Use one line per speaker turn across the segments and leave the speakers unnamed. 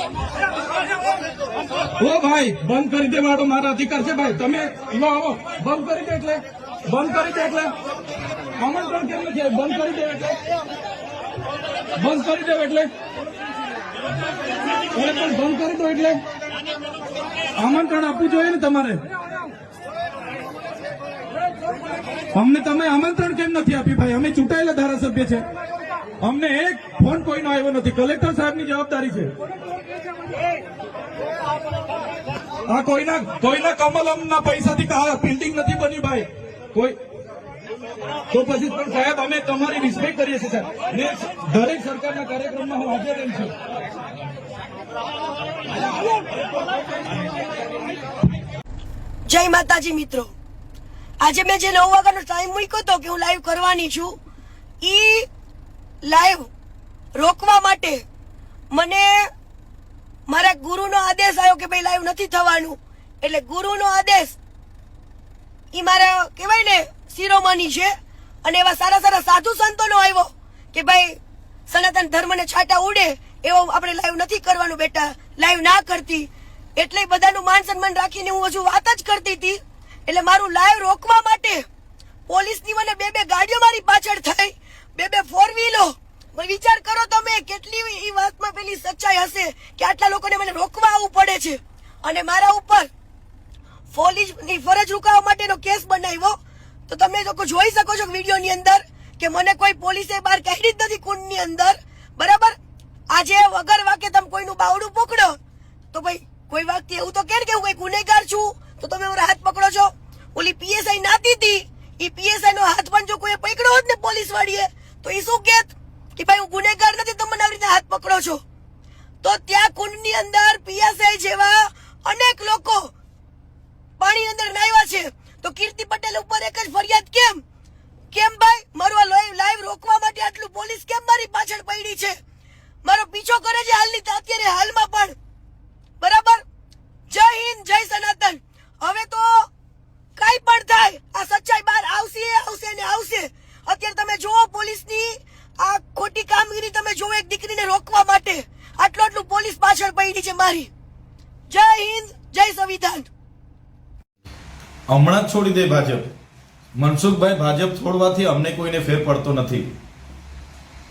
ઓ ભાઈ બંધ કરી દેવાનો મારો અધિકાર છે ભાઈ. તમે લો આવો બંધ કરી દે એટલે આમંત્રણ કેમ નથી? બંધ કરી દે એટલે બંધ કરી દો એટલે આમંત્રણ આપવું જોઈએ ને તમારે. અમને તમે આમંત્રણ કેમ નથી આપ્યું ભાઈ? અમે ચૂંટાયેલા ધારાસભ્ય છે, અમને એક ફોન કોઈનો આવ્યો નથી. કલેક્ટર સાહેબની જવાબદારી છે. આ કોઈના કમલમના પૈસાથી બિલ્ડિંગ નથી બની ભાઈ. કોઈ તો પછી પણ સાહેબ અમે તમારી રિસ્પેક્ટ કરીએ છીએ સાહેબ, ને દરેક સરકારના કાર્યક્રમમાં હું હાજર રહી છું.
જય માતાજી મિત્રો, આજે મેં જે 9 વાગ્યાનો ટાઈમ મૂક્યો હતો કે હું લાઈવ કરવાની છું, ઈ લાઈવ રોકવા માટે મને મારા ગુરુનો આદેશ આવ્યો કે ભાઈ લાઈવ નથી થવાનું. એટલે ગુરુનો આદેશ ઈ મારા કહેવાય ને શિરોમણી છે, અને એવા સારા સારા સાધુ સંતોનો આવ્યો કે ભાઈ સનાતન ધર્મને છાંટા ઉડે એવો આપણે લાઈવ નથી કરવાનું બેટા, લાઈવ ના કરતી. એટલે બધાનું માન સન્માન રાખીને હું હજુ વાત જ કરતી હતી. એટલે મારું લાઈવ રોકવા માટે પોલીસની મને બે ગાડીઓ મારી પાછળ થઈ, બે ફોર વ્હીલો. વિચાર કરો તમે કેટલી એ વાતમાં પેલી સચ્ચાઈ હશે કે આટલા લોકોને મને રોકવા આવવું પડે છે. અને મારા ઉપર પોલીસની ફરજ રૂકાવવા માટેનો કેસ બનાવ્યો. તો તમે લોકો જોઈ શકો છો વિડીયોની અંદર કે મને કોઈ પોલીસે બહાર કાઢી જ નથી કુંડની અંદર, બરાબર. આજે વગર વાકે તમે કોઈનું બાવડું પકડો તો ભાઈ કોઈ વ્યક્તિ એવું તો કે હું કઈ ગુનેગાર છું તો તમે મારા હાથ પકડો છો. ઓલી પીએસઆઈ નાતી હતી, એ પીએસઆઈ નો હાથ પણ જો કોઈ પકડ્યો હોત ને પોલીસ વાળીએ તો એ શું કેત કે ભાઈ હું ગુનેગાર નથી, તમે આવી રીતે હાથ પકડો છો. તો ત્યાં કુંડની અંદર પીએસઆઈ જેવા અનેક લોકો પાણી અંદર નાહ્યા છે. તો કીર્તિ પટેલ ઉપર એક જ ફરિયાદ કેમ ભાઈ? મારું આ લાઈવ રોકવા માટે આટલું પોલીસ કેમ મારી પાછળ પડી છે? મારો પીછો કરે છે અત્યારે હાલમાં પણ, બરાબર. જય હિન્દ, જય સનાતન. હવે તો કઈ પણ થાય આ સચ્ચાઈ બહાર આવશે ને આવશે. અત્યારે તમે જુઓ પોલીસની આ ખોટી કામગીરી, તમે જુઓ એક દીકરીને રોકવા માટે આટલું પોલીસ પાછળ પડી છે મારી. જય હિન્દ, જય સંવિધાન.
હમણાં જ છોડી દે ભાજપ. મનસુખભાઈ, ભાજપ છોડવાથી અમને કોઈને ફેર પડતો નથી.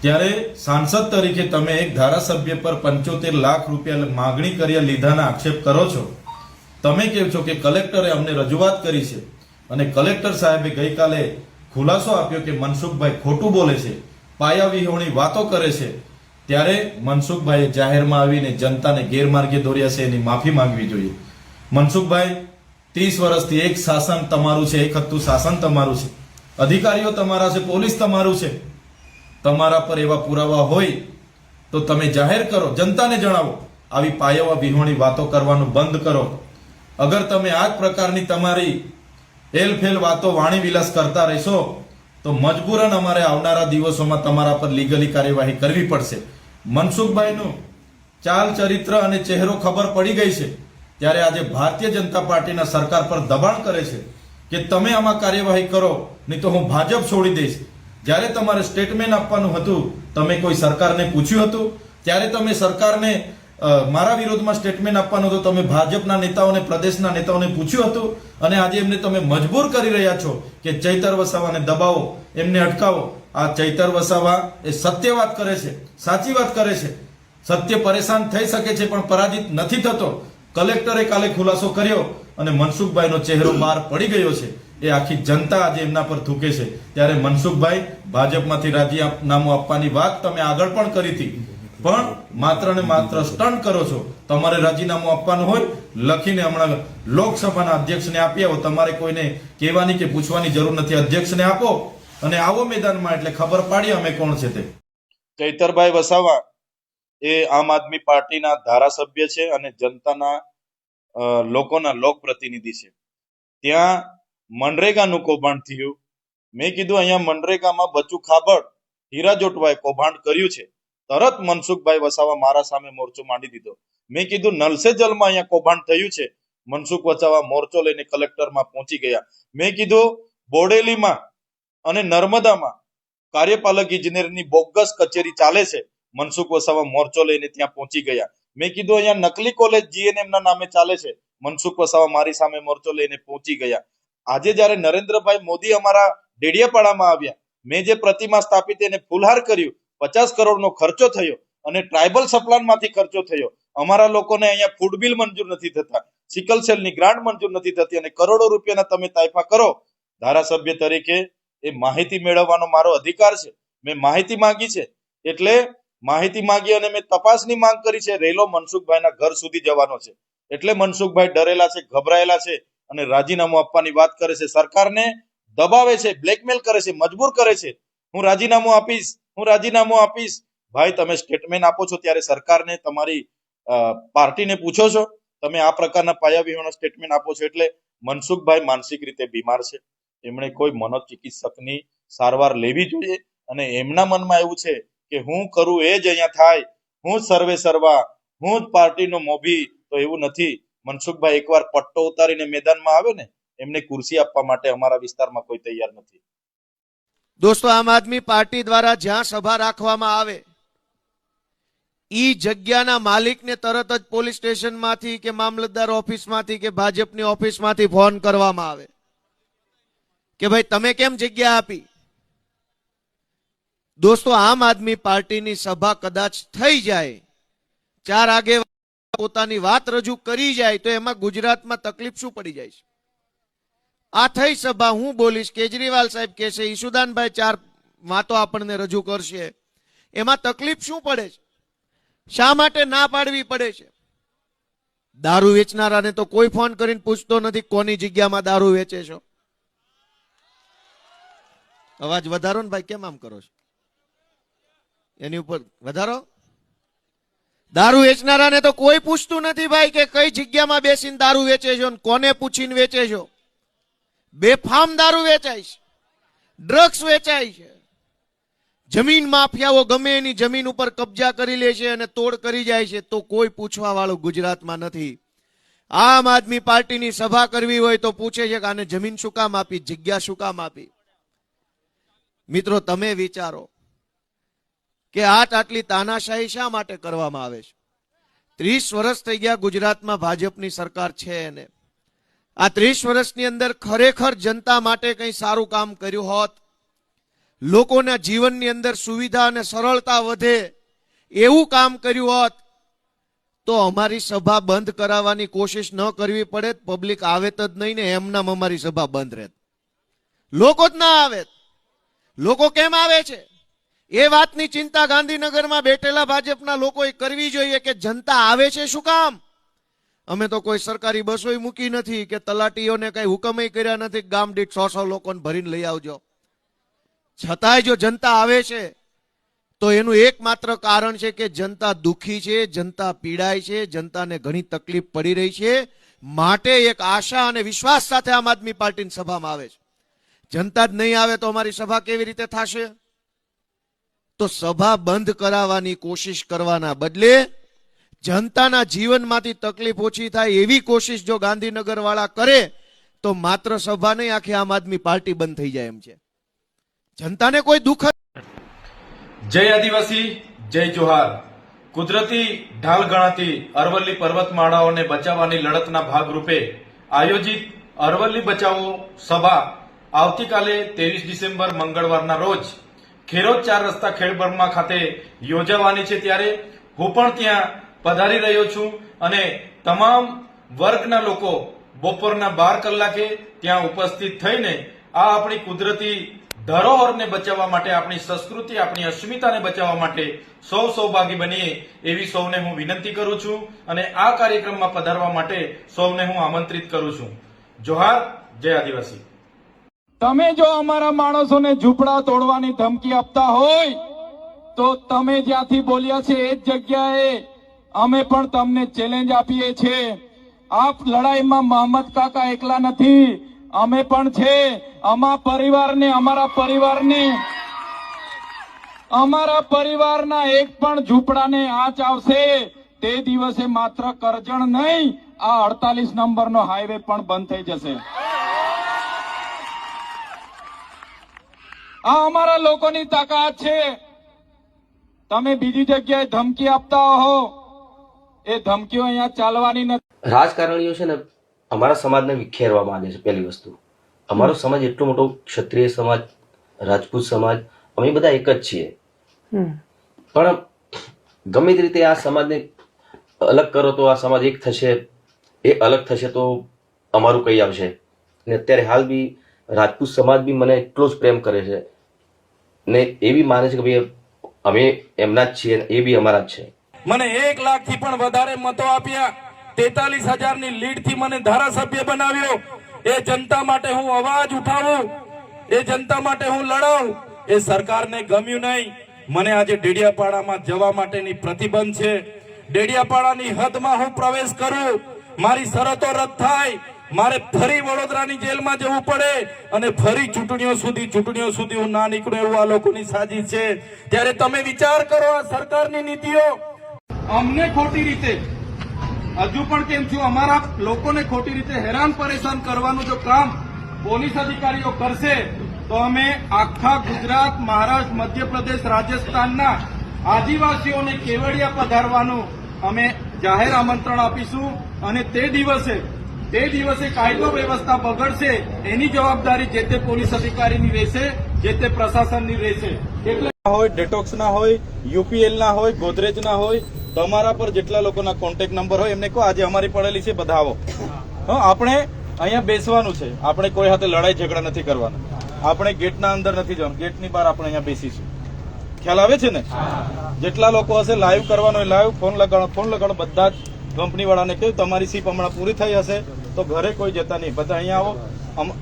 ત્યારે સાંસદ તરીકે તમે એક ધારાસભ્ય પર 75 લાખ રૂપિયા માગણી કર્યા લીધાના આક્ષેપ કરો છો. તમે કહો છો કે કલેક્ટરે અમને રજૂઆત કરી છે અને કલેક્ટર સાહેબે ગઈકાલે ખુલાસો આપ્યો કે મનસુખભાઈ ખોટું બોલે છે, પાયાવિહોણી વાતો કરે છે. ત્યારે મનસુખભાઈએ જાહેરમાં આવીને જનતાને ગેરમાર્ગે દોર્યા છે, એની માફી માંગવી જોઈએ. મનસુખભાઈ, 30 વર્ષથી એક શાસન તમારું છે, એક હતું શાસન તમારું છે, અધિકારીઓ તમારા છે, પોલીસ તમારું છે. તમારા પર એવા પુરાવા હોય તો તમે જાહેર કરો, જનતાને જણાવો. આવી પાયાવા વિહોણી વાતો કરવાનું બંધ કરો. અગર તમે આ જ પ્રકારની તમારી એલફેલ વાતો વાણી વિલાસ કરતા રહેશો તો મજબૂરન અમારે આવનારા દિવસોમાં તમારા પર લીગલી કાર્યવાહી કરવી પડશે. મનસુખભાઈનું ચાલ ચરિત્ર અને ચહેરો ખબર પડી ગઈ છે. ત્યારે આજે ભારતીય જનતા પાર્ટીના સરકાર પર દબાણ કરે છે કે તમે આમાં કાર્યવાહી કરો, નહીં તો હું ભાજપ છોડી દઈશ. જ્યારે તમારે સ્ટેટમેન્ટ આપવાનું હતું, તમે કોઈ સરકારને પૂછ્યું હતું? ત્યારે તમે સરકારને મારા વિરોધમાં સ્ટેટમેન્ટ આપવાનું હતું, તમે ભાજપના નેતાઓને, પ્રદેશના નેતાઓને પૂછ્યું હતું? અને આજે એમને તમે મજબૂર કરી રહ્યા છો કે ચૈતર વસાવાને દબાવો, એમને અટકાવો. આ ચૈતર વસાવા એ સત્ય વાત કરે છે, સાચી વાત કરે છે. સત્ય પરેશાન થઈ શકે છે પણ પરાજિત નથી થતો. કલેક્ટરે કાલે ખુલાસો કર્યો અને મનસુખભાઈનો ચહેરો બહાર પડી ગયો છે. એ આખી જનતા આજે એમના પર થૂકે છે. ત્યારે મનસુખભાઈ, ભાજપમાંથી રાજીનામું આપવાની વાત તમે આગળ પણ કરી હતી, પણ માત્ર ને માત્ર સ્ટન્ટ કરો છો. તમારે રાજીનામું આપવાનું હોય લખીને હમણાં લોકસભાના અધ્યક્ષને આપી આવો. તમારે કોઈને કહેવાની કે પૂછવાની જરૂર નથી. અધ્યક્ષને આપો અને આવો મેદાનમાં, એટલે ખબર પાડી અમે કોણ છે તે. ચૈતરભાઈ વસાવા એ આમ આદમી પાર્ટીના ધારાસભ્ય છે અને જનતાના લોકોના લોક પ્રતિનિધિ છે. ત્યાં મનરેગાનું કૌભાંડ થયું. મેં કીધું અહીંયા મનરેગામાં બચુ ખાબડ, હીરા જોટવાએ કૌભાંડ કર્યું છે. તરત મનસુખભાઈ વસાવા મારા સામે મોરચો માંડી દીધો. મેં કીધું નલ સે જલમાં અહીંયા કૌભાંડ થયું છે. મનસુખ વસાવા મોરચો લઈને કલેક્ટરમાં પહોંચી ગયા. મેં કીધું બોડેલીમાં અને નર્મદામાં કાર્યપાલક ઇજનેરની બોગસ કચેરી ચાલે છે. મનસુખ વસાવા મોરચો લઈને ત્યાં પહોંચી ગયા. મેં કીધું અહીંયા નકલી કોલેજ જીએનએમ ના નામે ચાલે છે. મનસુખ વસાવા મારી સામે મોરચો લઈને પહોંચી ગયા. આજે જયારે નરેન્દ્રભાઈ મોદી અમારા ડેડિયાપાડામાં આવ્યા, મેં જે પ્રતિમા સ્થાપિત એને ફૂલહાર કર્યું, 50 કરોડનો ખર્ચો થયો અને ટ્રાઇબલ સપ્લાન માંથી ખર્ચો થયો. અમારા લોકોને અહીંયા ફૂડ બિલ મંજૂર નથી થતા, સિકલ સેલની ગ્રાન્ટ મંજૂર નથી થતી અને કરોડો રૂપિયાના તમે તાઇફા કરો. ધારાસભ્ય તરીકે એ માહિતી મેળવવાનો મારો અધિકાર છે. મેં માહિતી માંગી છે એટલે માહિતી માંગી અને મેં તપાસની માંગ કરી છે. રેલો મનસુખભાઈના ઘર સુધી જવાનો છે એટલે મનસુખભાઈ ડરેલા છે, ગભરાયેલા છે અને રાજીનામું આપવાની વાત કરે છે. સરકારને દબાવે છે, બ્લેકમેલ કરે છે, મજબૂર કરે છે. હું રાજીનામું આપીશ, હું રાજીનામું આપીશ. ભાઈ તમે સ્ટેટમેન્ટ આપો છો ત્યારે સરકારને, તમારી પાર્ટીને પૂછો છો? તમે આ પ્રકારના પાયાવિહોણા સ્ટેટમેન્ટ આપો છો. એટલે મનસુખભાઈ માનસિક રીતે બીમાર છે. એમણે કોઈ મનોચિકિત્સકની સારવાર લેવી જોઈએ અને એમના મનમાં એવું છે કે હું કરું એ જ અહીંયા થાય, હું જ સર્વે સર્વા, હું જ પાર્ટીનો મોભી. તો એવું નથી. મનસુખભાઈ એકવાર પટ્ટો ઉતારીને મેદાનમાં આવે ને, એમને ખુરશી આપવા માટે અમારા વિસ્તારમાં કોઈ તૈયાર નથી.
દોસ્તો, આમ આદમી પાર્ટી દ્વારા જ્યાં સભા રાખવામાં આવે ઈ જગ્યાના માલિકને તરત જ પોલીસ સ્ટેશનમાંથી કે મામલતદાર ઓફિસમાંથી કે ભાજપની ઓફિસમાંથી ફોન કરવામાં આવે કે ભાઈ તમે કેમ જગ્યા આપી. દોસ્તો, આમ આદમી પાર્ટીની સભા કદાચ થઈ જાય, 4 આગેવાન પોતાની વાત રજૂ કરી જાય તો એમાં ગુજરાતમાં તકલીફ શું પડી જાય છે? આ થઈ સભા, હું બોલીશ, કેજરીવાલ સાહેબ કહેશે, ઈશુદાનભાઈ 4 વાતો આપણને રજૂ કરશે, એમાં તકલીફ શું પડે છે? શા માટે ના પાડવી પડે છે? દારૂ વેચનારાને તો કોઈ ફોન કરીને પૂછતો નથી કોની જગ્યામાં દારૂ વેચે છો. અવાજ વધારો ને ભાઈ, કેમ આમ કરો છો? એની ઉપર વધારો. દારૂ વેચનારાને તો કોઈ પૂછતું નથી ભાઈ કે કઈ જગ્યામાં બેસીને દારૂ વેચે છો, કોને પૂછીને વેચે છો. બેફામ દારૂ વેચાય છે, ડ્રગ્સ વેચાય છે. જમીન માફિયાઓ ગમે એની જમીન ઉપર કબજા કરી લે છે અને તોડ કરી જાય છે, તો કોઈ પૂછવા વાળું ગુજરાતમાં નથી. આમ આદમી પાર્ટીની સભા કરવી હોય તો પૂછે છે કે આને જમીન શું કામ આપી, જગ્યા શું કામ આપી. મિત્રો, તમે વિચારો કે આટલી તાનાશાહી શા માટે કરવામાં આવે છે? 30 વર્ષ થઈ ગયા ગુજરાતમાં ભાજપની સરકાર છે અને આ 30 વર્ષની અંદર ખરેખર જનતા માટે કંઈ સારું કામ કર્યું હોત, લોકોના જીવનની અંદર સુવિધા અને સરળતા વધે એવું કામ કર્યું હોત તો અમારી સભા બંધ કરાવવાની કોશિશ ન કરવી પડે, પબ્લિક આવે જ નહીં ને એમનામ અમારી સભા બંધ રહેત, લોકો જ ના આવે. લોકો કેમ આવે છે એ વાતની ચિંતા ગાંધીનગરમાં બેઠેલા ભાજપના લોકોએ કરવી જોઈએ કે જનતા આવે છે શું કામ. અમે તો કોઈ સરકારી બસોય મૂકી નથી કે તલાટીઓને કઈ હુકમય કર્યા નથી ગામ દીઠ 100 લોકોને ભરીને લઈ આવજો. છતાંય જો જનતા આવે છે તો એનું એકમાત્ર કારણ છે કે જનતા દુઃખી છે, જનતા પીડાય છે, જનતાને ઘણી તકલીફ પડી રહી છે. માટે એક આશા અને વિશ્વાસ સાથે આમ આદમી પાર્ટીની સભામાં આવે છે. જનતા જ નહીં આવે તો અમારી સભા કેવી રીતે થશે? તો સભા બંધ કરાવવાની કોશિશ કરવાના બદલે જનતાના જીવનમાંથી તકલીફ ઓછી થાય એવી કોશિશ જો ગાંધીનગર વાળા કરે તો માત્ર સભા નહીં, આખી આમ આદમી પાર્ટી બંધ થઈ જાય એમ છે. જનતાને કોઈ દુઃખ.
જય આદિવાસી, જય જોહાર. કુદરતી ઢાલ ગણાતી અરવલ્લી પર્વતમાળાઓને બચાવવાની લડતના ભાગરૂપે આયોજિત અરવલ્લી બચાવો સભા આવતીકાલે 23 ડિસેમ્બર મંગળવારના રોજ ખેરોદ 4 રસ્તા ખેડબ્રહ્મા ખાતે યોજાવાની છે. ત્યારે હું પણ ત્યાં પધારી રહ્યો છું અને તમામ વર્ગના લોકો બપોરના 12 કલાકે ત્યાં ઉપસ્થિત થઈને આ આપણી કુદરતી ધરોહરને બચાવવા માટે, આપણી સંસ્કૃતિ, આપણી અસ્મિતાને બચાવવા માટે સૌ સૌભાગી બનીએ એવી સૌને હું વિનંતી કરું છું અને આ કાર્યક્રમમાં પધારવા માટે સૌને હું આમંત્રિત કરું છું. જોહાર, જય આદિવાસી.
તમે જો અમારા માણસોને ઝૂંપડા તોડવાની ધમકી આપતા હોય તો તમે જ્યાંથી બોલ્યા છે એ જ જગ્યાએ અમે પણ તમને ચેલેન્જ આપીએ છીએ. આપ લડાઈમાં મહંમદ કાકા એકલા નથી, અમે પણ છે. અમારા પરિવારના એક પણ ઝૂંપડાને આંચ આવશે તે દિવસે માત્ર કરજણ નહીં, આ 48 નંબરનો હાઈવે પણ બંધ થઈ જશે. આ અમારા લોકોની તાકાત છે. તમે બીજી જગ્યાએ ધમકી આપતા હો એ ધમકીઓ અહીંયા ચાલવાની નથી.
રાજકારણીઓ છે ને અમારા સમાજને વિખેરવા માંગે છે. પહેલી વસ્તુ, અમારો સમાજ એટલો મોટો, ક્ષત્રિય સમાજ, રાજપૂત સમાજ, અમે બધા એક જ છીએ. પણ ગમે તે રીતે આ સમાજને અલગ કરો તો આ સમાજ એક થશે, એ અલગ થશે તો અમારું કઈ આવશે. ને અત્યારે હાલ બી રાજપૂત સમાજ બી મને એટલો જ પ્રેમ કરે છે ને એ બી માને છે કે ભાઈ અમે એમના જ છીએ, એ બી અમારા જ છે.
મને 1 લાખથી પણ વધારે મતો આપ્યા, 43,000ની લીડથી મને ધારાસભ્ય બનાવ્યો. એ જનતા માટે હું અવાજ ઉઠાવું, એ જનતા માટે હું લડાઉં. એ સરકારને ગમ્યું નહીં. મને આજે ડેડિયાપાડામાં જવા માટેની પ્રતિબંધ છે. ડેડિયાપાડાની હદમાં હું પ્રવેશ કરું, મારી શરતો રદ થાય, મારે ફરી વડોદરાની જેલમાં જવું પડે અને ફરી ચૂંટણીઓ સુધી હું ના નીકળું, એવું આ લોકોની સાજિશ છે. ત્યારે તમે વિચાર કરો, આ સરકારની નીતિઓ અમને ખોટી રીતે, હજુ પણ કેમ છું, અમારા લોકોને ખોટી રીતે હેરાન પરેશાન કરવાનું જો કામ પોલીસ અધિકારીઓ કરશે તો અમે આખા ગુજરાત, મહારાષ્ટ્ર, મધ્યપ્રદેશ, રાજસ્થાનના આદિવાસીઓને કેવડિયા પધારવાનું અમે જાહેર આમંત્રણ આપીશું. અને તે દિવસે કાયદો વ્યવસ્થા બગડશે એની જવાબદારી જે તે પોલીસ અધિકારીની રહેશે, જે તે પ્રશાસનની રહેશે. એટલે હોય, ડેટોક્સના હોય, યુપીએલના હોય, ગોદરેજના હોય, તમારા પર જેટલા લોકોના કોન્ટેક્ટ નંબર હોય એમને કહો આજે અમારી પડેલી છે, બધા આવો. આપણે અહીંયા બેસવાનું છે, આપણે કોઈ સાથે લડાઈ ઝઘડા નથી કરવાના, આપણે ગેટના અંદર નથી જવાનું, ગેટની બહાર આપણે અહીંયા બેસીશું. ખ્યાલ આવે છે ને? જેટલા લોકો હશે લાઈવ કરવાનો હોય લાઈવ, ફોન લગાડો. બધા જ કંપની વાળાને કહ્યું તમારી સીપ હમણાં પૂરી થઈ હશે તો ઘરે કોઈ જતા નહીં, બધા અહીંયા આવો,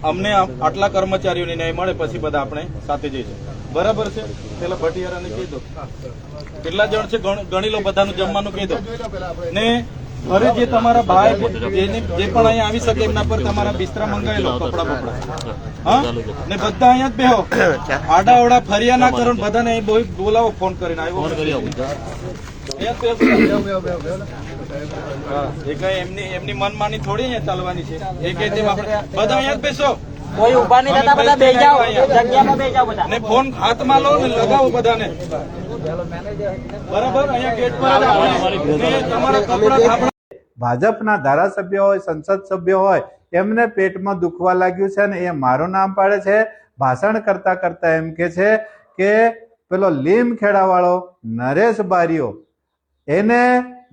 અમને આટલા કર્મચારીઓની ન્યાય મળે પછી બધા આપણે સાથે જઈશું. બરાબર છે? પેલા ભટિયારાને કહી દો કેટલા જણ છે ગણી લો, બધાનું જમવાનું કહી દો. ને ઘરે જે તમારા ભાઈ જે પણ અહીંયા આવી શકે એમના પર તમારા બિસ્તરા મંગાવી લો, કપડા. હા, ને બધા અહીંયા જ બેહો, આડા ઓડા ફરિયા ના કરો, બધાને અહીં બોલાવો ફોન કરીને. એમની મનમાની થોડી અહીંયા ચાલવાની છે. એ કે બધા અહીંયા જ બેસો,
કોઈ ઉભા નહીં થતા, બધા બેસી જાઓ, જગ્યામાં બેસી જાઓ બધા.
ને ફોન હાથમાં લો ને લગાવો બધાને. બરાબર? અહીંયા ગેટ પર તમારા કપડા.
ભાજપના ધારાસભ્ય હોય, સંસદ સભ્ય હોય, એમને પેટમાં દુખવા લાગ્યું છે અને એ મારું નામ પાડે છે. ભાષણ કરતા કરતા એમ કે છે કે પેલો લીમખેડા વાળો નરેશ બારીઓ એને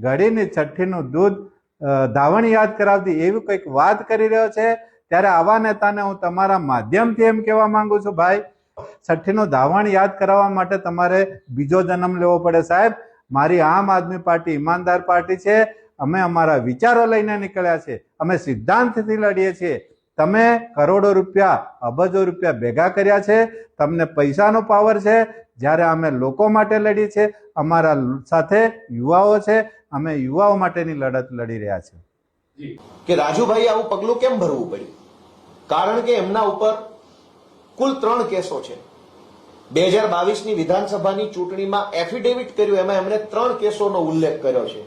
ઘડીની છઠ્ઠીનું દૂધ ધાવણ યાદ કરાવતી એવી કંઈક વાત કરી રહ્યો છે. ત્યારે આવા નેતાને હું તમારા માધ્યમથી એમ કહેવા માંગુ છું, ભાઈ, છઠ્ઠીનું ધાવણ યાદ કરાવવા માટે તમારે બીજો જન્મ લેવો પડે. સાહેબ, મારી આમ આદમી પાર્ટી ઈમાનદાર પાર્ટી છે. અમે અમારા વિચારો લઈને નીકળ્યા છે, અમે સિદ્ધાંતથી લડીએ છીએ. તમે કરોડો રૂપિયા, અબજો રૂપિયા ભેગા કર્યા છે, તમને પૈસાનો પાવર છે. જ્યારે અમે લોકો માટે લડીએ છીએ, અમારા સાથે યુવાઓ છે, અમે યુવાઓ માટેની લડત લડી રહ્યા છીએ.
કે રાજુભાઈ આવું પગલું કેમ ભરવું પડ્યું? કારણ કે એમના ઉપર કુલ 3 કેસો છે. 2022ની વિધાનસભાની ચૂંટણીમાં એફિડેવિટ કર્યું, એમાં એમણે 3 કેસોનો ઉલ્લેખ કર્યો છે.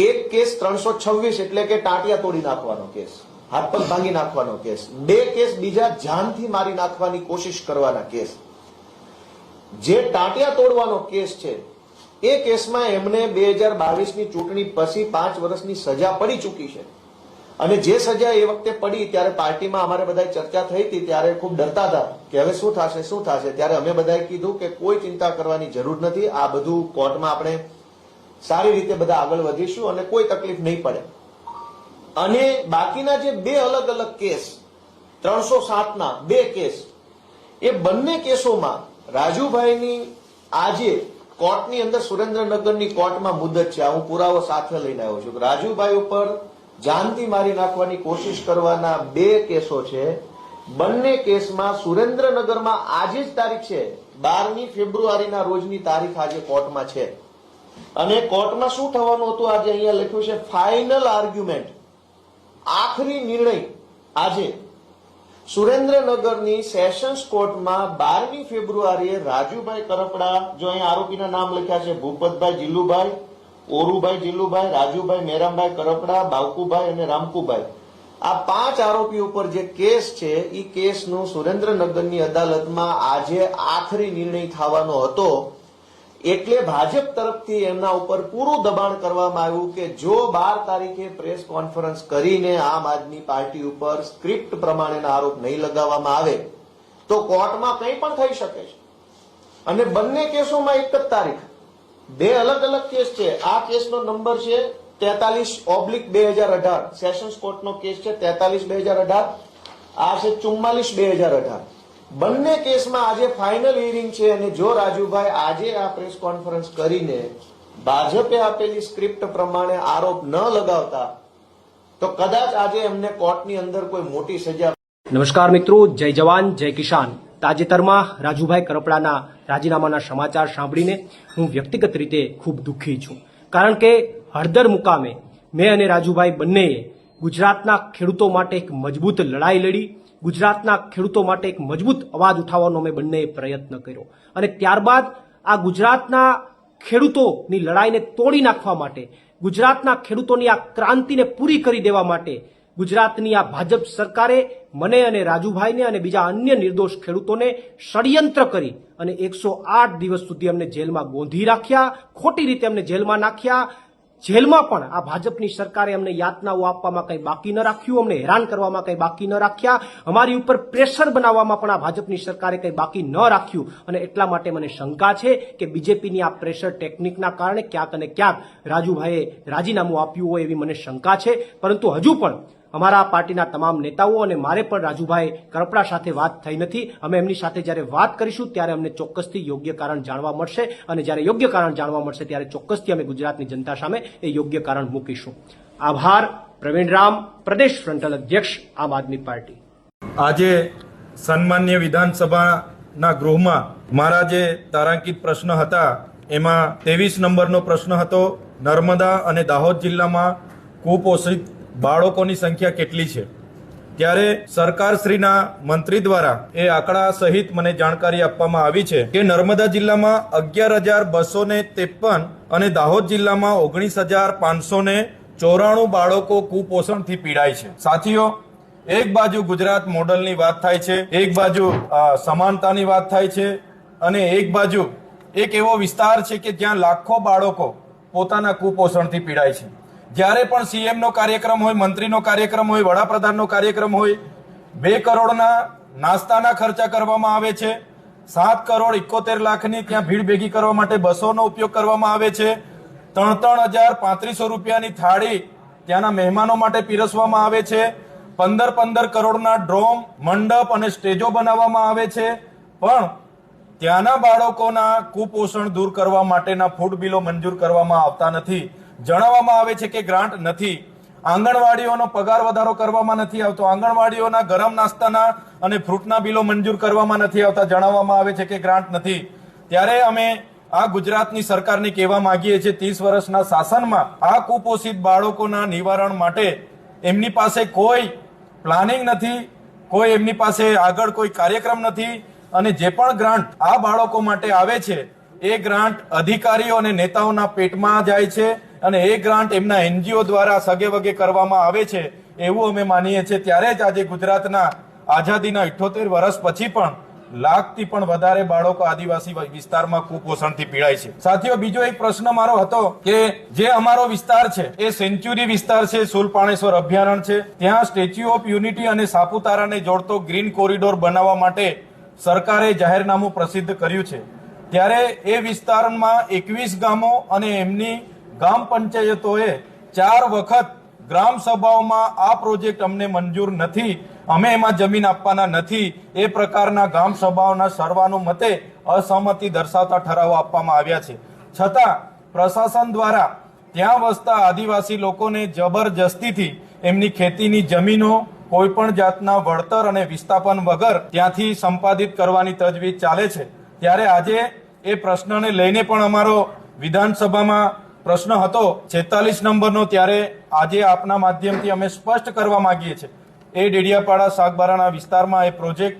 એક કેસ 326 એટલે કે ટાંટિયા તોડી નાખવાનો કેસ, હાથ પગ ભાંગી નાખવાનો કેસ. 2 કેસ બીજા જાનથી મારી નાખવાની કોશિશ કરવાના કેસ. જે ટાંટિયા તોડવાનો કેસ છે એ કેસમાં એમને 2022ની ચૂંટણી પછી 5 વર્ષની સજા પડી ચૂકી છે. અને જે સજા એ વખતે પડી ત્યારે પાર્ટીમાં અમારે બધાય ચર્ચા થઈ હતી, ત્યારે ખૂબ ડરતા હતા કે હવે શું થશે. ત્યારે અમે બધાએ કીધું કે કોઈ ચિંતા કરવાની જરૂર નથી, આ બધું કોર્ટમાં આપણે સારી રીતે બધા આગળ વધીશું અને કોઈ તકલીફ નહીં પડે. અને બાકીના જે 2 અલગ અલગ કેસ, 307ના 2 કેસ, એ બંને કેસોમાં રાજુભાઈની આજે કોર્ટની અંદર સુરેન્દ્રનગરની કોર્ટમાં મુદત છે. હું પુરાવો સાથે લઈને આવ્યો છું. રાજુભાઈ ઉપર જાનથી મારી નાખવાની કોશિશ કરવાના 2 કેસો છે. બંને કેસમાં સુરેન્દ્રનગરમાં આજે જ તારીખ છે, 12મી ફેબ્રુઆરીના રોજની તારીખ આજે કોર્ટમાં છે. અને કોર્ટમાં શું થવાનું હતું આજે અહીંયા લખ્યું છે, ફાઇનલ આર્ગ્યુમેન્ટ, આખરી નિર્ણય આજે સુરેન્દ્રનગરની સેશન્સ કોર્ટમાં 12મી ફેબ્રુઆરીએ રાજુભાઈ કરપડા, જો અહીંયા આરોપીના નામ લખ્યા છે, ભૂપતભાઈ જીલુભાઈ, ઓરુભાઈ જીલુભાઈ, રાજુભાઈ મેરામભાઈ કરપડા, બાવકુભાઈ અને રામકુભાઈ, આ 5 આરોપી ઉપર જે કેસ છે એ કેસનું સુરેન્દ્રનગરની અદાલતમાં આજે આખરી નિર્ણય થવાનો હતો. એટલે ભાજપ તરફથી એમના ઉપર પૂરું દબાણ કરવામાં આવ્યું કે જો 12 તારીખે પ્રેસ કોન્ફરન્સ કરીને આમ આદમી પાર્ટી ઉપર સ્ક્રિપ્ટ પ્રમાણેના આરોપ નહીં લગાવવામાં આવે તો કોર્ટમાં કંઈ પણ થઈ શકે છે. અને બંને કેસોમાં એક જ તારીખ, બે અલગ અલગ કેસ છે. આ કેસનો નંબર છે 43/2018, સેશન્સ કોર્ટનો કેસ છે 43/2018, આ છે 44/2018. બંને કેસમાં આજે ફાઇનલ હિયરિંગ છે અને જો રાજુભાઈ આજે આ પ્રેસ કોન્ફરન્સ કરીને ભાજપે આપેલી સ્ક્રિપ્ટ પ્રમાણે આરોપ ન લગાવતા તો કદાચ આજે એમને કોર્ટની અંદર કોઈ મોટી સજા.
નમસ્કાર મિત્રો, જય જવાન જય કિસાન. તાજેતરમાં રાજુભાઈ કરપડાના રાજીનામાના સમાચાર સાંભળીને હું વ્યક્તિગત રીતે ખૂબ દુઃખી છું, કારણ કે હળદર મુકામે મેં અને રાજુભાઈ બંનેએ ગુજરાતના ખેડૂતો માટે એક મજબૂત લડાઈ લડી, ગુજરાતના ખેડૂતો માટે એક મજબૂત અવાજ ઉઠાવવાનો અમે બંનેએ પ્રયત્ન કર્યો અને ત્યારબાદ આ ગુજરાતના ખેડૂતોની લડાઈને તોડી નાખવા માટે, ગુજરાતના ખેડૂતોની આ ક્રાંતિને પૂરી કરી દેવા માટે ગુજરાતની આ ભાજપ સરકારે મને અને રાજુભાઈને અને બીજા અન્ય નિર્દોષ ખેડૂતોને ષડયંત્ર કરી અને 108 દિવસ સુધી અમને જેલમાં ગોંધી રાખ્યા, ખોટી રીતે અમને જેલમાં નાખ્યા. જેલમાં પણ આ ભાજપની સરકારે અમને યાતનાઓ આપવામાં કંઈ બાકી ન રાખ્યું, અમને હેરાન કરવામાં કંઈ બાકી ન રાખ્યા, અમારી ઉપર પ્રેશર બનાવવામાં પણ આ ભાજપની સરકારે કંઈ બાકી ન રાખ્યું. અને એટલા માટે મને શંકા છે કે બીજેપીની આ પ્રેશર ટેકનિકના કારણે ક્યાંક અને ક્યાંક રાજુભાઈએ રાજીનામું આપ્યું હોય એવી મને શંકા છે. પરંતુ હજુ પણ અમારા પાર્ટીના તમામ નેતાઓ અને મારે પણ રાજુભાઈ કરપડા સાથે વાત થઈ નથી. અમે એમની સાથે જ્યારે વાત કરીશું ત્યારે અમને ચોક્કસથી યોગ્ય કારણ જાણવા મળશે અને જ્યારે યોગ્ય કારણ જાણવા મળશે ત્યારે ચોક્કસથી અમે ગુજરાતની જનતા સામે એ યોગ્ય કારણ મૂકીશું. આભાર. પ્રવીણ રામ, પ્રદેશ ફ્રન્ટલ અધ્યક્ષ, આમ આદમી પાર્ટી.
આજે સન્માન્ય વિધાનસભાના ગૃહમાં મારા જે તારાંકિત પ્રશ્ન હતા એમાં 23 નંબરનો પ્રશ્ન હતો, નર્મદા અને દાહોદ જિલ્લામાં કુપોષિત બાળકોની સંખ્યા કેટલી છે? ત્યારે સરકારશ્રીના મંત્રી દ્વારા એ આંકડા સહિત મને જાણકારી આપવામાં આવી છે કે નર્મદા જિલ્લામાં 11,253 અને દાહોદ જિલ્લામાં 19,594 બાળકો કુપોષણથી પીડાય છે. સાથીઓ, એક બાજુ ગુજરાત મોડલની વાત થાય છે, એક બાજુ સમાનતાની વાત થાય છે અને એક બાજુ એક એવો વિસ્તાર છે કે જ્યાં લાખો બાળકો પોતાના કુપોષણથી પીડાય છે. જ્યારે પણ સીએમ નો કાર્યક્રમ હોય, મંત્રીનો કાર્યક્રમ હોય, વડાપ્રધાનનો કાર્યક્રમ હોય, 2 કરોડના નાસ્તાના ખર્ચા કરવામાં આવે છે, 7,71,00,000ની ત્યાં ભીડ ભેગી કરવા માટે બસોનો ઉપયોગ કરવામાં આવે છે, 3,3,3500 રૂપિયાની થાળી ત્યાંના મહેમાનો માટે પીરસવામાં આવે છે, 15 કરોડના ડ્રોમ, મંડપ અને સ્ટેજો બનાવવામાં આવે છે, પણ ત્યાંના બાળકોના કુપોષણ દૂર કરવા માટેના ફૂડ બિલો મંજૂર કરવામાં આવતા નથી. જણાવવામાં આવે છે કે ગ્રાન્ટ નથી. આંગણવાડીઓનો પગાર વધારો કરવામાં નથી આવતો, આંગણવાડીઓના ગરમ નાસ્તાના અને ફ્રૂટના બિલો મંજૂર કરવામાં નથી આવતા, જણાવવામાં આવે છે કે ગ્રાન્ટ નથી. ત્યારે અમે આ ગુજરાતની સરકારને કહેવા માંગીએ છીએ, 30 વર્ષના શાસનમાં આ કુપોષિત બાળકોના નિવારણ માટે એમની પાસે કોઈ પ્લાનિંગ નથી, કોઈ એમની પાસે આગળ કોઈ કાર્યક્રમ નથી અને જે પણ ગ્રાન્ટ આ બાળકો માટે આવે છે એ ગ્રાન્ટ અધિકારીઓ અને નેતાઓના પેટમાં જાય છે અને એ ગ્રાન્ટ એમના એનજીઓ દ્વારા સગે વગે કરવામાં આવે છે એવું અમે માનીએ છીએ. ત્યારે જ આજે ગુજરાતના આઝાદીના 78 વર્ષ પછી પણ લાખથી પણ વધારે બાળકો આદિવાસી વિસ્તારમાં કુપોષણથી પીડાય છે. સાથીઓ, બીજો એક પ્રશ્ન મારો હતો કે જે અમારો વિસ્તાર છે એ સેન્ચ્યુરી વિસ્તાર છે, સુલપાણેશ્વર અભયારણ્ય છે, ત્યાં સ્ટેચ્યુ ઓફ યુનિટી અને સાપુતારાને જોડતો ગ્રીન કોરિડોર બનાવવા માટે સરકારે જાહેરનામું પ્રસિદ્ધ કર્યું છે. ત્યારે એ વિસ્તારમાં 21 ગામો અને એમની ગ્રામ પંચાયતોએ 4 વખત ગ્રામ સભાઓમાં આ પ્રોજેક્ટ અમને મંજૂર નથી, અમે એમાં જમીન આપવાના નથી, એ પ્રકારના ગ્રામ સભાઓના સર્વાનુમતે અસહમતિ દર્શાવતા ઠરાવો આપવામાં આવ્યા છે. છતાં પ્રશાસન દ્વારા ત્યાં વસતા આદિવાસી લોકોને જબરજસ્તીથી એમની ખેતીની જમીનો કોઈ પણ જાતના વળતર અને વિસ્થાપન વગર ત્યાંથી સંપાદિત કરવાની તજવીજ ચાલે છે. ત્યારે આજે એ પ્રશ્નને લઈને પણ અમારો વિધાનસભામાં પ્રશ્ન હતો 46 નંબરનો. ત્યારે આજે આપના માધ્યમથી અમે સ્પષ્ટ કરવા માંગીએ છીએ, એ ડેડિયાપાડા સાગબારાના વિસ્તારમાં એ પ્રોજેક્ટ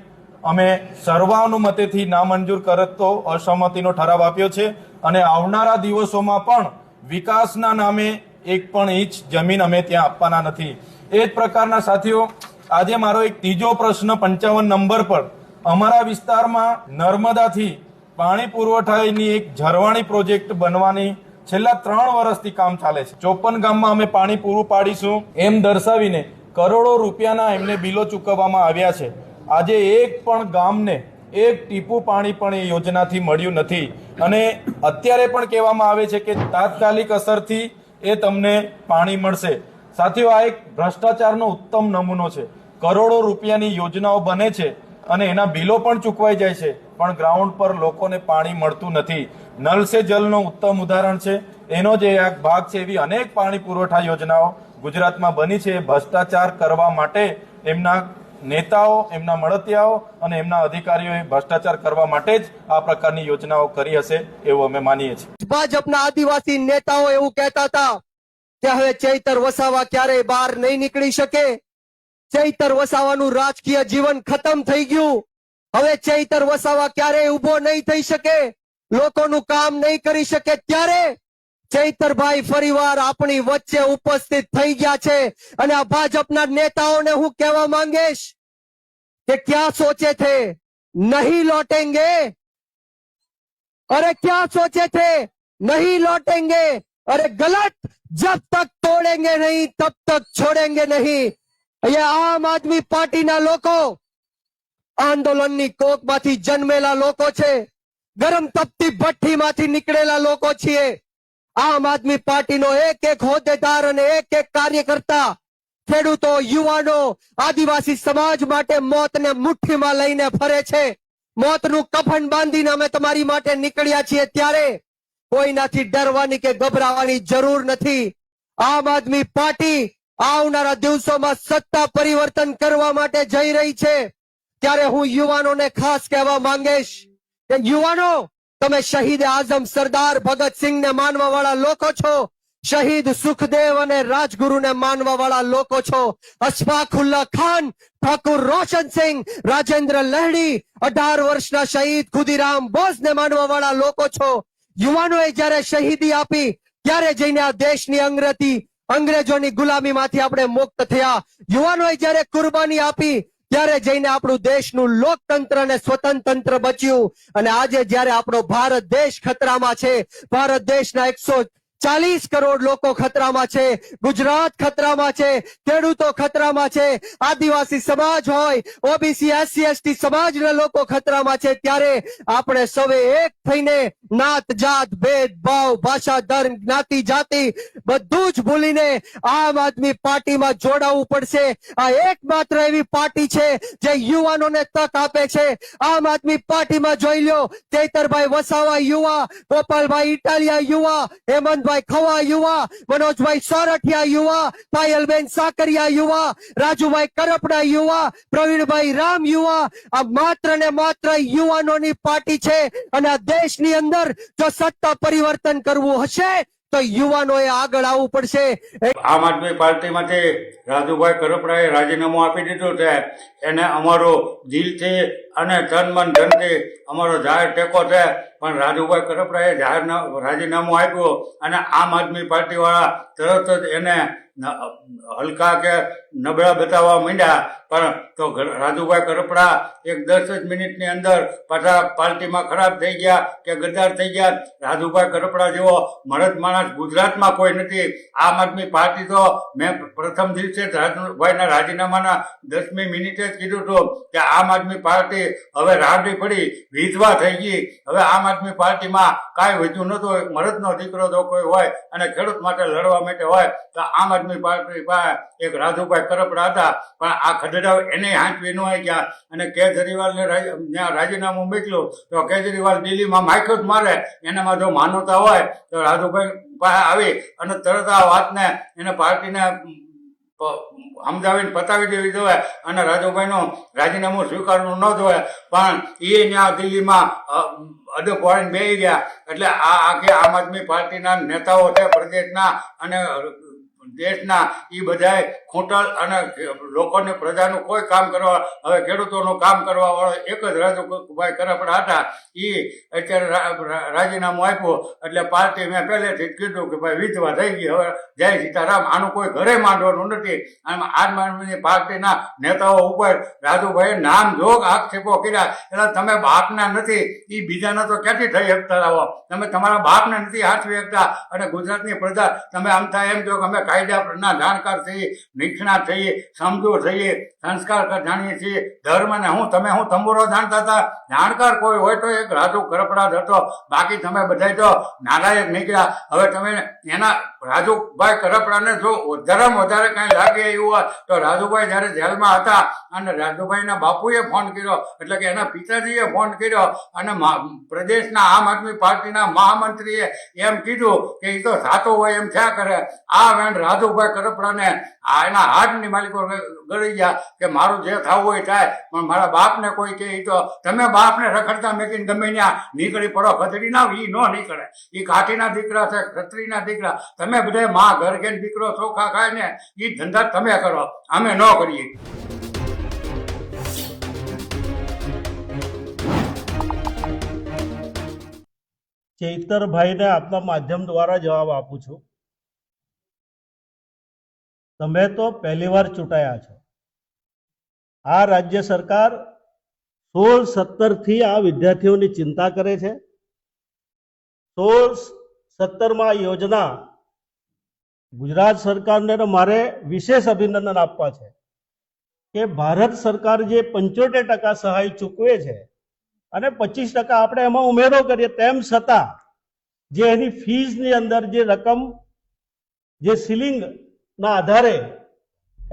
અમે સર્વાનુમતેથી નામંજૂર કરતો અસહમતિનો ઠરાવ આપ્યો છે અને આવનારા દિવસોમાં પણ વિકાસના નામે એક પણ ઇંચ જમીન અમે ત્યાં આપવાના નથી. એ જ પ્રકારના સાથીઓ, આજે મારો એક ત્રીજો પ્રશ્ન 55 નંબર પર અમારા વિસ્તારમાં નર્મદાથી પાણી પુરવઠાની એક ઝરવાણી પ્રોજેક્ટ બનવાની છેલ્લા 3 વર્ષથી કામ ચાલે છે. 54 ગામમાં અમે પાણી પૂરું પાડીશું એમ દર્શાવીને કરોડો રૂપિયાના એમને બિલો ચૂકવવામાં આવ્યા છે. આજે એક પણ ગામને એક ટીપું પાણી પણ એ યોજનાથી મળ્યું નથી અને અત્યારે પણ કહેવામાં આવે છે કે તાત્કાલિક અસરથી એ તમને પાણી મળશે. સાથીઓ, આ એક ભ્રષ્ટાચારનો ઉત્તમ નમૂનો છે. કરોડો રૂપિયાની યોજનાઓ બને છે અને એના બિલો પણ ચૂકવાઈ જાય છે, પણ ગ્રાઉન્ડ પર લોકોને પાણી મળતું નથી. નલ સે જલનો ઉત્તમ ઉદાહરણ છે. એનો જે એક ભાગ છે. એવી અનેક પાણી પુરવઠા યોજનાઓ ગુજરાતમાં બની છે. ભ્રષ્ટાચાર કરવા માટે એમના નેતાઓ, એમના મળતિયાઓ અને એમના અધિકારીઓએ ભ્રષ્ટાચાર કરવા માટે જ આ પ્રકારની યોજનાઓ કરી હશે એવું અમે માનીએ છીએ.
ભાજપના આદિવાસી નેતાઓ એવું કહેતા હતા કે હવે ચૈતર વસાવા ક્યારેય બહાર નહીં નીકળી શકે. ચૈતર વસાવાનું રાજકીય જીવન ખતમ થઈ ગયું. હવે ચૈતર વસાવા ક્યારેય ઉભો નહીં થઈ શકે, લોકોનું કામ નહીં કરી શકે. ત્યારે ચૈતરભાઈ ફરીવાર આપણી વચ્ચે ઉપસ્થિત થઈ ગયા છે અને આ ભાજપના નેતાઓને હું કહેવા માંગીશ કે ક્યાં સોચે થે નહીં લોટેંગે, અરે ક્યાં સોચે થે નહીં લોટેંगे, अरे गलत, जब तक तोड़ेंगे नहीं तब तक छोड़ेंगे नहीं. ये आम आदमी पार्टीना લોકો આંદોલનની કોકમાંથી જન્મેલા લોકો છે, ગરમ તપતી ભઠ્ઠીમાંથી નીકળેલા લોકો છીએ. આમ આદમી પાર્ટીનો એક એક હોદ્દેદાર અને એક એક કાર્યકર્તા ખેડૂતો, યુવાનો, આદિવાસી સમાજ માટે મોતને મુઠ્ઠીમાં લઈને ફરે છે. મોતનું કફન બાંધીને અમે તમારી માટે નીકળ્યા છીએ. ત્યારે કોઈનાથી ડરવાની કે ગભરાવાની જરૂર નથી. આમ આદમી પાર્ટી આવનારા દિવસોમાં સત્તા પરિવર્તન કરવા માટે જઈ રહી છે. ત્યારે હું યુવાનોને ખાસ કહેવા માંગીશ કે યુવાનો, તમે શહીદ આઝમ સરદાર ભગતસિંહને માનવા વાળા લોકો છો, શહીદ સુખદેવ અને રાજગુરુને માનવા વાળા લોકો છો. અશફાકુલ્લા ખાન, ઠાકુર રોશનસિંહ, રાજેન્દ્ર લહેડી, 18 વર્ષના શહીદ ખુદીરામ બોઝને માનવા વાળા લોકો છો. યુવાનોએ જયારે શહીદી આપી ત્યારે જઈને આ દેશની અંગ્રેજોની ગુલામીમાંથી આપણે મુક્ત થયા. યુવાનોએ જયારે કુરબાની આપી ત્યારે જઈને આપણું દેશનું લોકતંત્ર અને સ્વતંત્ર બચ્યું. અને આજે જયારે આપણો ભારત દેશ ખતરામાં છે, ભારત દેશના 140 કરોડ લોકો ખતરામાં છે, ગુજરાત ખતરામાં છે, ખેડૂતો ખતરામાં છે, આદિવાસી સમાજ હોય, ઓબીસી, એસસી, એસટી સમાજના લોકો ખતરામાં છે. ત્યારે આપણે સૌએ એક થઈને નાત જાત ભેદભાવ, ભાષા, ધર્મ, જ્ઞાતિ, જાતિ બધું જ ભૂલીને આમ આદમી પાર્ટીમાં જોડાવવું પડશે. આ એકમાત્ર એવી પાર્ટી છે જે યુવાનોને તક આપે છે. આમ આદમી પાર્ટીમાં જોઈ લો, ચૈતરભાઈ વસાવા યુવા, ગોપાલભાઈ ઇટાલિયા યુવા, હેમંતભાઈ ખવા યુવા, મનોજભાઈ સોરઠિયા યુવા, પાયલબેન સાકરિયા યુવા, રાજુભાઈ કરપડા યુવા, પ્રવીણભાઈ રામ યુવા. આ માત્ર ને માત્ર યુવાનોની પાર્ટી છે. અને આ દેશની અંદર જો સત્તા પરિવર્તન કરવું હશે તો યુવાનોએ આગળ આવવું પડશે.
આમ આદમી પાર્ટીમાંથી રાજુભાઈ કરપડાએ રાજીનામું આપી દીધું છે. એને અમારો દિલથી અને તન મન ધનથી અમારો જાહેર ટેકો છે. પણ રાજુભાઈ કરપડાએ રાજીનામું આપ્યું અને આમ આદમી પાર્ટી વાળા તરત જ એને હલકા કે નબળા બતાવવા માંડ્યા. પણ તો રાજુભાઈ કરપડા એક 10 જ મિનિટની અંદર પાછા પાર્ટીમાં ખરાબ થઈ ગયા કે ગદ્દાર થઈ ગયા. રાજુભાઈ કરપડા જેવો મરદ માણસ ગુજરાતમાં કોઈ નથી. આમ આદમી પાર્ટી તો મેં પ્રથમ દિવસે રાજુભાઈના રાજીનામાના 10મી મિનિટે જ કીધું હતું કે આમ આદમી પાર્ટી હવે રાબડી પડી, વિધવા થઈ ગઈ. હવે આમ આદમી પાર્ટીમાં કાંઈ વધ્યું નતું. મરદનો દીકરો જો કોઈ હોય અને ખેડૂત માટે લડવા માટે હોય તો આમ આદમી પાર્ટી પાસે એક રાજુભાઈ કરપડા હતા. પણ આ ખડડાઓ એને હાંચવી ન હોય ગયા અને કેજરીવાલને ત્યાં રાજીનામું મોકલ્યું તો કેજરીવાલ દિલ્હીમાં માખ્યો જ મારે. એનામાં જો માનવતા હોય તો રાજુભાઈ પાસે આવી અને તરત આ વાતને એને પાર્ટીને સમજાવીને પતાવી દેવી જોઈએ અને રાજુભાઈનું રાજીનામું સ્વીકારવું ન જોઈએ. પણ એ ત્યાં દિલ્હીમાં અડક વાળીને બેસી ગયા. એટલે આ આખી આમ આદમી પાર્ટીના નેતાઓ છે પ્રદેશના અને દેશના એ બધાય ખોટલ અને લોકોને પ્રજાનું કોઈ કામ કરવા, હવે ખેડૂતોનું કામ કરવા વાળો એક જ રાજુભાઈ કરપડા હતા. એ અત્યારે રાજીનામું આપ્યું એટલે પાર્ટી મેં પહેલેથી જ કીધું કે ભાઈ વિધવા થઈ ગઈ, હવે જય સીતારામ, આનું કોઈ ઘરે માંડવાનું નથી. આમ આદમી પાર્ટીના નેતાઓ ઉપર રાજુભાઈએ નામ જોગ આક્ષેપો કર્યા. એટલે તમે બાપના નથી, એ બીજાના તો ક્યાંથી થઈ શકતા આવો? તમે તમારા બાપને નથી હાથવી શકતા. અને ગુજરાતની પ્રજા તમે આમ થાય એમ કહો કે અમે કાયદાના જાણકાર છીએ, નિષ્ણાત છીએ, સમજુ છીએ, સંસ્કાર જાણીએ છીએ, ધર્મને તમે તંબુરો જાણતા હતા? જાણકાર કોઈ હોય તો એક રાજુ કરપડા જ હતો, બાકી તમે બધા તો નાલાયક નીકળ્યા. હવે તમે એના રાજુભાઈ કરપડાને જો વધારે કઈ લાગે એવું હોય તો રાજુભાઈ જયારે જેલમાં હતા અને રાજુભાઈના બાપુએ ફોન કર્યો, એટલે કે એના પિતાજીએ ફોન કર્યો અને પ્રદેશના આમ આદમી પાર્ટીના મહામંત્રીએ એમ કીધું કે એ તો સાતો હોય એમ થયા કરે. આ વેણ રાજુભાઈ કરપડાને એના હાથની માલિકો ગળી ગયા કે મારું જે થવું હોય થાય, પણ મારા બાપને કોઈ કે તો તમે બાપને રખડતા મેકીને ગમે ત્યાં નીકળી પડો, ખતરી ના ઈ ન નીકળે. એ કાઠીના દીકરા છે, ખત્રીના દીકરા. તમે બધા માં ઘર કે દીકરો ચોખા ખાય ને એ ધંધા તમે કરો, અમે ન કરીએ.
ચૈતરભાઈને આપના માધ્યમ દ્વારા જવાબ આપું છું. તમે તો પહેલી વાર ચૂંટાયા છો. આ રાજ્ય સરકાર 16-17 થી આ વિદ્યાર્થીઓની ચિંતા કરે છે. 16-17 યોજના ગુજરાત સરકારને મારે વિશેષ અભિનંદન આપવા છે કે ભારત સરકાર જે 75% સહાય ચૂકવે છે અને 25% આપણે એમાં ઉમેરો કરીએ, તેમ છતાં જે એની ફીઝની અંદર જે રકમ, જે સીલિંગના આધારે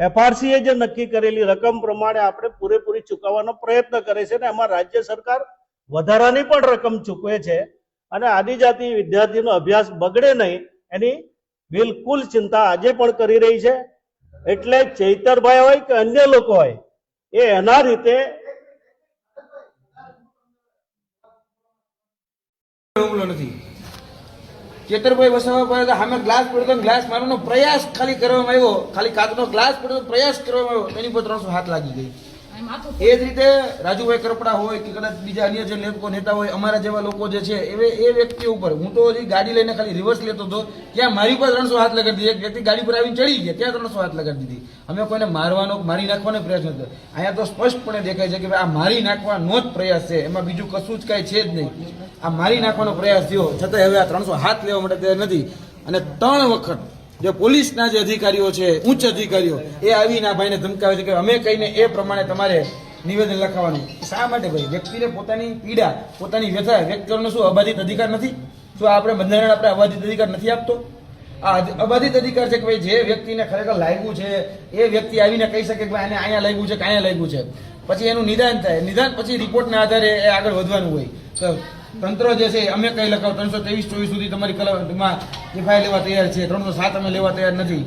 એફઆરસીએ જે નક્કી કરેલી રકમ પ્રમાણે આપણે પૂરેપૂરી ચૂકવવાનો પ્રયત્ન કરે છે ને એમાં રાજ્ય સરકાર વધારાની પણ રકમ ચૂકવે છે. અને આદિજાતિ વિદ્યાર્થીનો અભ્યાસ બગડે નહીં એની બિલકુલ ચિંતા આજે પણ કરી રહી છે. એટલે ચૈતરભાઈ હોય કે અન્ય લોકો હોય એ એના રીતે
હુમલો નથી. ચેતરભાઈ વસાવા પર સામે ગ્લાસ પડ્યો, ગ્લાસ મારવાનો પ્રયાસ ખાલી કરવામાં આવ્યો, ખાલી કાચનો ગ્લાસ પડ્યો પ્રયાસ કરવામાં આવ્યો, એની પર 300 હાથ લાગી ગઈ. એ જ રીતે રાજુભાઈ કરપડા હોય કે કદાચ બીજા અન્ય જે નેતા હોય, અમારા જેવા લોકો જે છે એ વ્યક્તિ ઉપર, હું તો હજી ગાડી લઈને ખાલી રિવર્સ લેતો હતો ત્યાં મારી પર 300 હાથ લગાડી દીધી. એક વ્યક્તિ ગાડી પર આવીને ચડી ગયા, ત્યાં 300 હાથ લગાડી દીધી. અમે કોઈને મારી નાખવાનો પ્રયાસ નથી. અહીંયા તો સ્પષ્ટપણે દેખાય છે કે ભાઈ આ મારી નાખવાનો જ પ્રયાસ છે, એમાં બીજું કશું જ કાંઈ છે જ નહીં. આ મારી નાખવાનો પ્રયાસ થયો, છતાંય હવે આ 300 હાથ લેવા માટે તૈયાર નથી. અને 3 વખત જે પોલીસના જે અધિકારીઓ છે, ઉચ્ચ અધિકારીઓ, એ આવીને આ ભાઈને ધમકાવે છે કે અમે કહીને એ પ્રમાણે તમારે નિવેદન લખાવવાનું. શા માટે ભાઈ? વ્યક્તિને પોતાની પીડા, પોતાની વ્યથા વ્યક્ત કરવાનો શું અબાધિત અધિકાર નથી? શું આપણે બંધારણ આપણે અબાધિત અધિકાર નથી આપતો? આ અબાધિત અધિકાર છે કે ભાઈ જે વ્યક્તિને ખરેખર લાગ્યું છે એ વ્યક્તિ આવીને કહી શકે કે ભાઈ આને અહીંયા લાગ્યું છે કે અહીંયા લાગ્યું છે, પછી એનું નિદાન થાય. નિદાન પછી રિપોર્ટના આધારે એ આગળ વધવાનું હોય. તો તંત્ર જે છે અમે કઈ લખાવ 323-24 સુધી તમારી કલમમાં એફઆઈઆર લેવા તૈયાર છે, 307 અમે લેવા તૈયાર નથી.